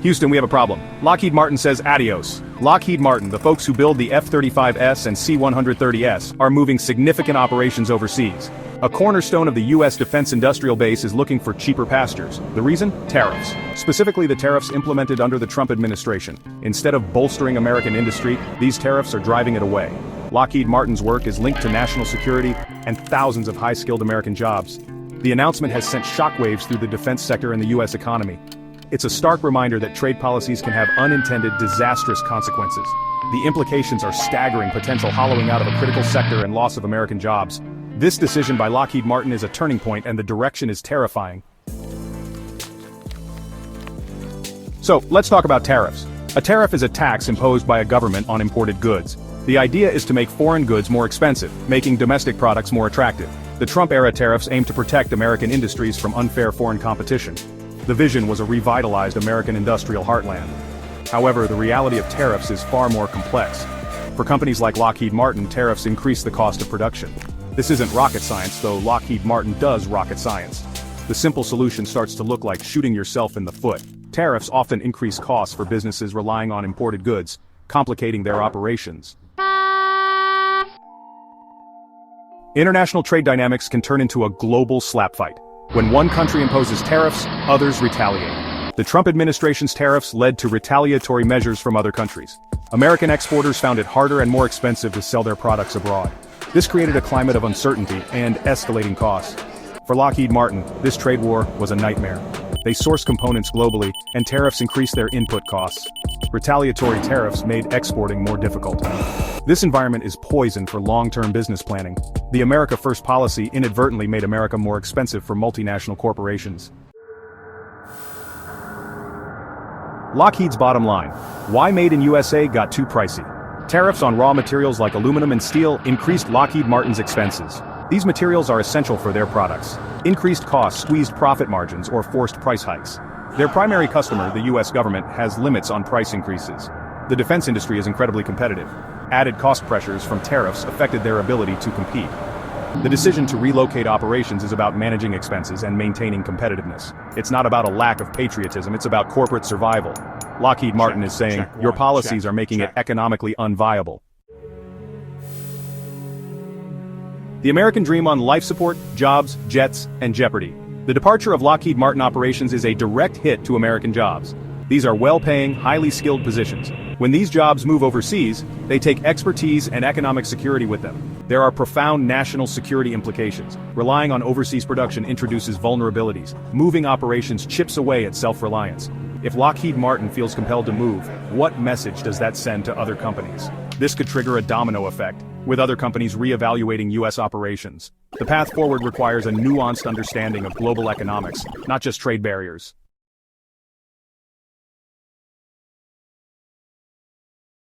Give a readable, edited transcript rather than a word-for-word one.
Houston, we have a problem. Lockheed Martin says adios. Lockheed Martin, the folks who build the F-35S and C-130S, are moving significant operations overseas. A cornerstone of the U.S. defense industrial base is looking for cheaper pastures. The reason? Tariffs. Specifically the tariffs implemented under the Trump administration. Instead of bolstering American industry, these tariffs are driving it away. Lockheed Martin's work is linked to national security and thousands of high-skilled American jobs. The announcement has sent shockwaves through the defense sector and the U.S. economy. It's a stark reminder that trade policies can have unintended, disastrous consequences. The implications are staggering: potential hollowing out of a critical sector and loss of American jobs. This decision by Lockheed Martin is a turning point, and the direction is terrifying. So, let's talk about tariffs. A tariff is a tax imposed by a government on imported goods. The idea is to make foreign goods more expensive, making domestic products more attractive. The Trump-era tariffs aim to protect American industries from unfair foreign competition. The vision was a revitalized American industrial heartland. However, the reality of tariffs is far more complex. For companies like Lockheed Martin, tariffs increase the cost of production. This isn't rocket science, though Lockheed Martin does rocket science. The simple solution starts to look like shooting yourself in the foot. Tariffs often increase costs for businesses relying on imported goods, complicating their operations. International trade dynamics can turn into a global slap fight. When one country imposes tariffs, others retaliate. The Trump administration's tariffs led to retaliatory measures from other countries. American exporters found it harder and more expensive to sell their products abroad. This created a climate of uncertainty and escalating costs. For Lockheed Martin, this trade war was a nightmare. They sourced components globally, and tariffs increased their input costs. Retaliatory tariffs made exporting more difficult. This environment is poison for long-term business planning. The America First policy inadvertently made America more expensive for multinational corporations. Lockheed's bottom line: why Made in USA got too pricey. Tariffs on raw materials like aluminum and steel increased Lockheed Martin's expenses. These materials are essential for their products. Increased costs squeezed profit margins or forced price hikes. Their primary customer, the U.S. government, has limits on price increases. The defense industry is incredibly competitive. Added cost pressures from tariffs affected their ability to compete. The decision to relocate operations is about managing expenses and maintaining competitiveness. It's not about a lack of patriotism, it's about corporate survival. Lockheed Martin is saying, your policies are making it economically unviable. The American dream on life support, jobs, jets, and jeopardy. The departure of Lockheed Martin operations is a direct hit to American jobs. These are well-paying, highly skilled positions. When these jobs move overseas, they take expertise and economic security with them. There are profound national security implications. Relying on overseas production introduces vulnerabilities. Moving operations chips away at self-reliance. If Lockheed Martin feels compelled to move, what message does that send to other companies? This could trigger a domino effect, with other companies reevaluating U.S. operations. The path forward requires a nuanced understanding of global economics, not just trade barriers.